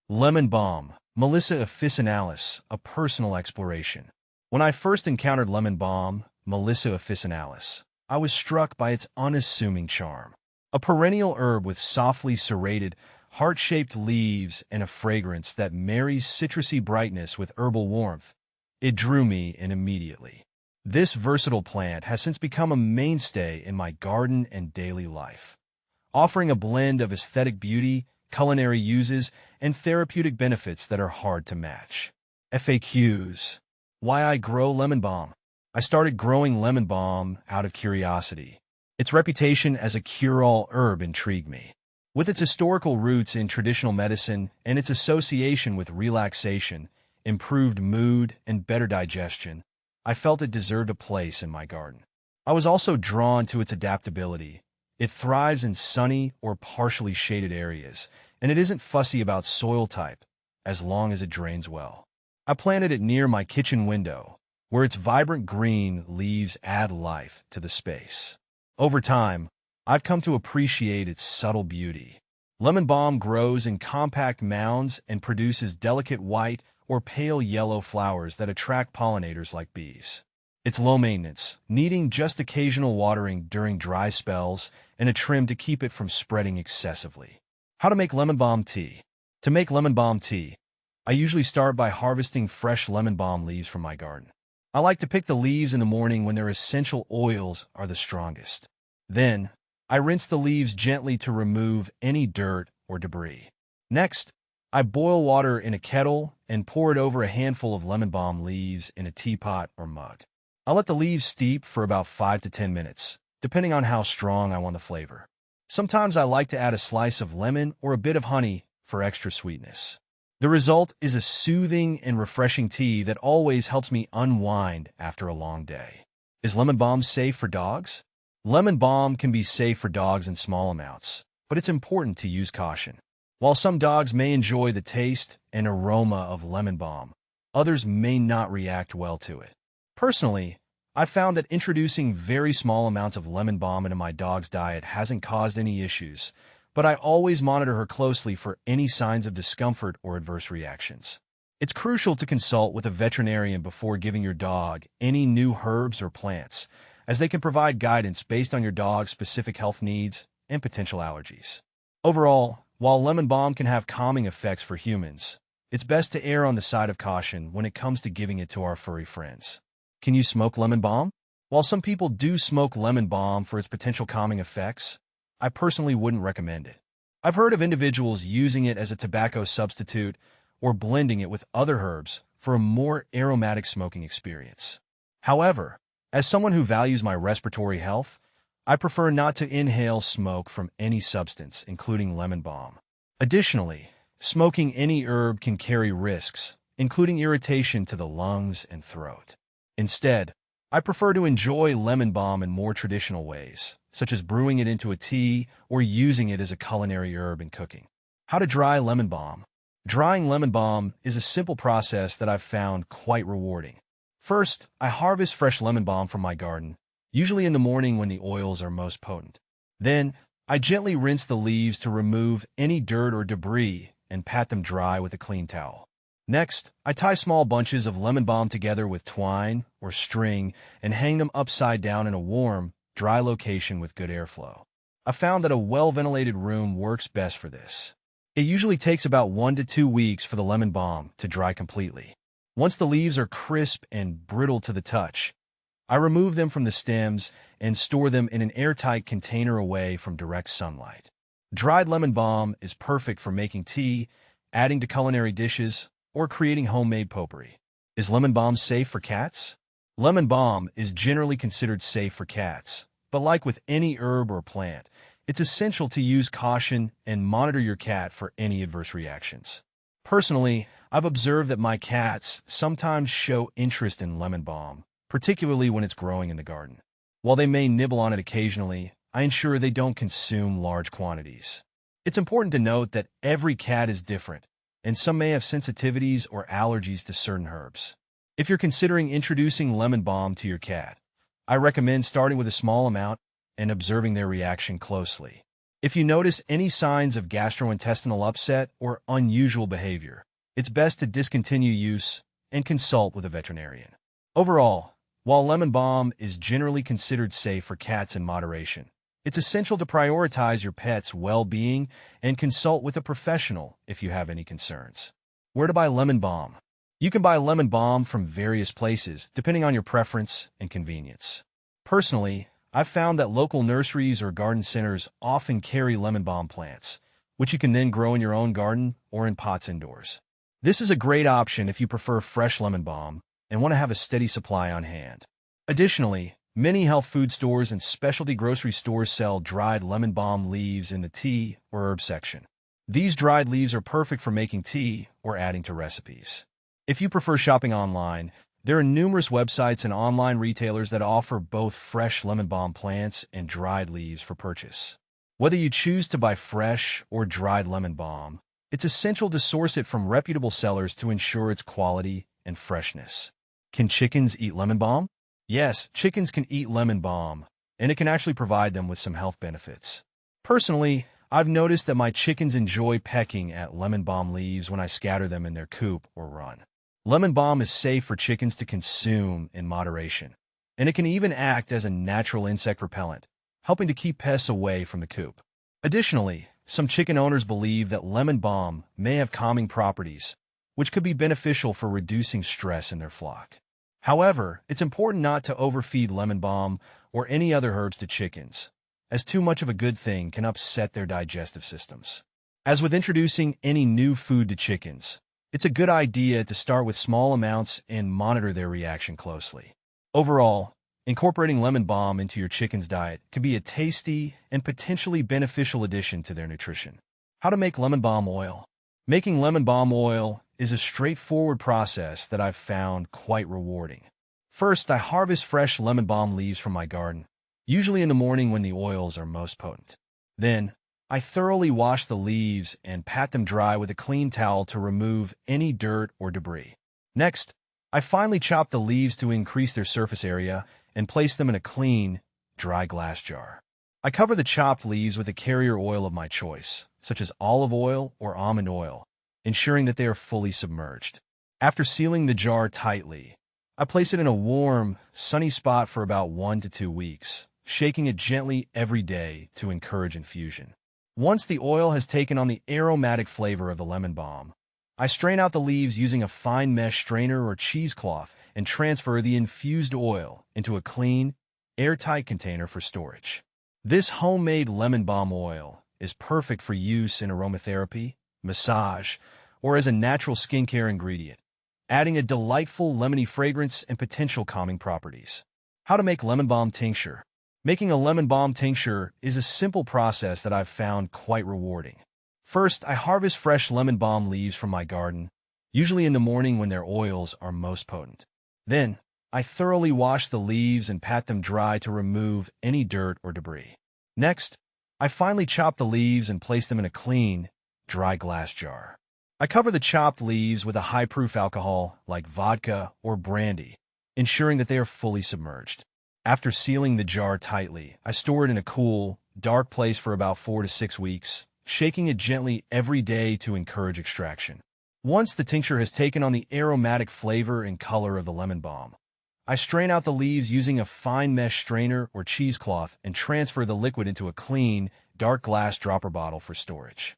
Lemon balm, Melissa officinalis, a personal exploration. When I first encountered lemon balm, Melissa officinalis, I was struck by its unassuming charm. A perennial herb with softly serrated, heart-shaped leaves and a fragrance that marries citrusy brightness with herbal warmth, it drew me in immediately. This versatile plant has since become a mainstay in my garden and daily life, offering a blend of aesthetic beauty, culinary uses, and therapeutic benefits that are hard to match. FAQs. Why I grow lemon balm. I started growing lemon balm out of curiosity. Its reputation as a cure-all herb intrigued me. With its historical roots in traditional medicine and its association with relaxation, improved mood, and better digestion, I felt it deserved a place in my garden. I was also drawn to its adaptability. It thrives in sunny or partially shaded areas, and it isn't fussy about soil type, as long as it drains well. I planted it near my kitchen window, where its vibrant green leaves add life to the space. Over time, I've come to appreciate its subtle beauty. Lemon balm grows in compact mounds and produces delicate white or pale yellow flowers that attract pollinators like bees. It's low maintenance, needing just occasional watering during dry spells and a trim to keep it from spreading excessively. How to make lemon balm tea. To make lemon balm tea, I usually start by harvesting fresh lemon balm leaves from my garden. I like to pick the leaves in the morning when their essential oils are the strongest. Then, I rinse the leaves gently to remove any dirt or debris. Next, I boil water in a kettle and pour it over a handful of lemon balm leaves in a teapot or mug. I'll let the leaves steep for about 5 to 10 minutes, depending on how strong I want the flavor. Sometimes I like to add a slice of lemon or a bit of honey for extra sweetness. The result is a soothing and refreshing tea that always helps me unwind after a long day. Is lemon balm safe for dogs? Lemon balm can be safe for dogs in small amounts, but it's important to use caution. While some dogs may enjoy the taste and aroma of lemon balm, others may not react well to it. Personally, I've found that introducing very small amounts of lemon balm into my dog's diet hasn't caused any issues, but I always monitor her closely for any signs of discomfort or adverse reactions. It's crucial to consult with a veterinarian before giving your dog any new herbs or plants, as they can provide guidance based on your dog's specific health needs and potential allergies. Overall, while lemon balm can have calming effects for humans, it's best to err on the side of caution when it comes to giving it to our furry friends. Can you smoke lemon balm? While some people do smoke lemon balm for its potential calming effects, I personally wouldn't recommend it. I've heard of individuals using it as a tobacco substitute or blending it with other herbs for a more aromatic smoking experience. However, as someone who values my respiratory health, I prefer not to inhale smoke from any substance, including lemon balm. Additionally, smoking any herb can carry risks, including irritation to the lungs and throat. Instead, I prefer to enjoy lemon balm in more traditional ways, such as brewing it into a tea or using it as a culinary herb in cooking. How to dry lemon balm. Drying lemon balm is a simple process that I've found quite rewarding. First, I harvest fresh lemon balm from my garden, usually in the morning when the oils are most potent. Then, I gently rinse the leaves to remove any dirt or debris and pat them dry with a clean towel. Next, I tie small bunches of lemon balm together with twine or string and hang them upside down in a warm, dry location with good airflow. I found that a well-ventilated room works best for this. It usually takes about 1 to 2 weeks for the lemon balm to dry completely. Once the leaves are crisp and brittle to the touch, I remove them from the stems and store them in an airtight container away from direct sunlight. Dried lemon balm is perfect for making tea, adding to culinary dishes, or creating homemade potpourri. Is lemon balm safe for cats? Lemon balm is generally considered safe for cats, but like with any herb or plant, it's essential to use caution and monitor your cat for any adverse reactions. Personally, I've observed that my cats sometimes show interest in lemon balm, particularly when it's growing in the garden. While they may nibble on it occasionally, I ensure they don't consume large quantities. It's important to note that every cat is different, and some may have sensitivities or allergies to certain herbs. If you're considering introducing lemon balm to your cat, I recommend starting with a small amount and observing their reaction closely. If you notice any signs of gastrointestinal upset or unusual behavior, it's best to discontinue use and consult with a veterinarian. Overall, while lemon balm is generally considered safe for cats in moderation, it's essential to prioritize your pet's well-being and consult with a professional if you have any concerns. Where to buy lemon balm? You can buy lemon balm from various places, depending on your preference and convenience. Personally, I've found that local nurseries or garden centers often carry lemon balm plants, which you can then grow in your own garden or in pots indoors. This is a great option if you prefer fresh lemon balm and want to have a steady supply on hand. Additionally, many health food stores and specialty grocery stores sell dried lemon balm leaves in the tea or herb section. These dried leaves are perfect for making tea or adding to recipes. If you prefer shopping online, there are numerous websites and online retailers that offer both fresh lemon balm plants and dried leaves for purchase. Whether you choose to buy fresh or dried lemon balm, it's essential to source it from reputable sellers to ensure its quality and freshness. Can chickens eat lemon balm? Yes, chickens can eat lemon balm, and it can actually provide them with some health benefits. Personally, I've noticed that my chickens enjoy pecking at lemon balm leaves when I scatter them in their coop or run. Lemon balm is safe for chickens to consume in moderation, and it can even act as a natural insect repellent, helping to keep pests away from the coop. Additionally, some chicken owners believe that lemon balm may have calming properties, which could be beneficial for reducing stress in their flock. However, it's important not to overfeed lemon balm or any other herbs to chickens, as too much of a good thing can upset their digestive systems. As with introducing any new food to chickens, it's a good idea to start with small amounts and monitor their reaction closely. Overall, incorporating lemon balm into your chicken's diet can be a tasty and potentially beneficial addition to their nutrition. How to make lemon balm oil? Making lemon balm oil is a straightforward process that I've found quite rewarding. First, I harvest fresh lemon balm leaves from my garden, usually in the morning when the oils are most potent. Then, I thoroughly wash the leaves and pat them dry with a clean towel to remove any dirt or debris. Next, I finely chop the leaves to increase their surface area and place them in a clean, dry glass jar. I cover the chopped leaves with a carrier oil of my choice, such as olive oil or almond oil, ensuring that they are fully submerged. After sealing the jar tightly, I place it in a warm, sunny spot for about 1 to 2 weeks, shaking it gently every day to encourage infusion. Once the oil has taken on the aromatic flavor of the lemon balm, I strain out the leaves using a fine mesh strainer or cheesecloth and transfer the infused oil into a clean, airtight container for storage. This homemade lemon balm oil is perfect for use in aromatherapy, massage, or as a natural skincare ingredient, adding a delightful lemony fragrance and potential calming properties. How to make lemon balm tincture? Making a lemon balm tincture is a simple process that I've found quite rewarding. First, I harvest fresh lemon balm leaves from my garden, usually in the morning when their oils are most potent. Then, I thoroughly wash the leaves and pat them dry to remove any dirt or debris. Next, I finely chop the leaves and place them in a clean, dry glass jar. I cover the chopped leaves with a high-proof alcohol like vodka or brandy, ensuring that they are fully submerged. After sealing the jar tightly, I store it in a cool, dark place for about 4 to 6 weeks, shaking it gently every day to encourage extraction. Once the tincture has taken on the aromatic flavor and color of the lemon balm, I strain out the leaves using a fine mesh strainer or cheesecloth and transfer the liquid into a clean, dark glass dropper bottle for storage.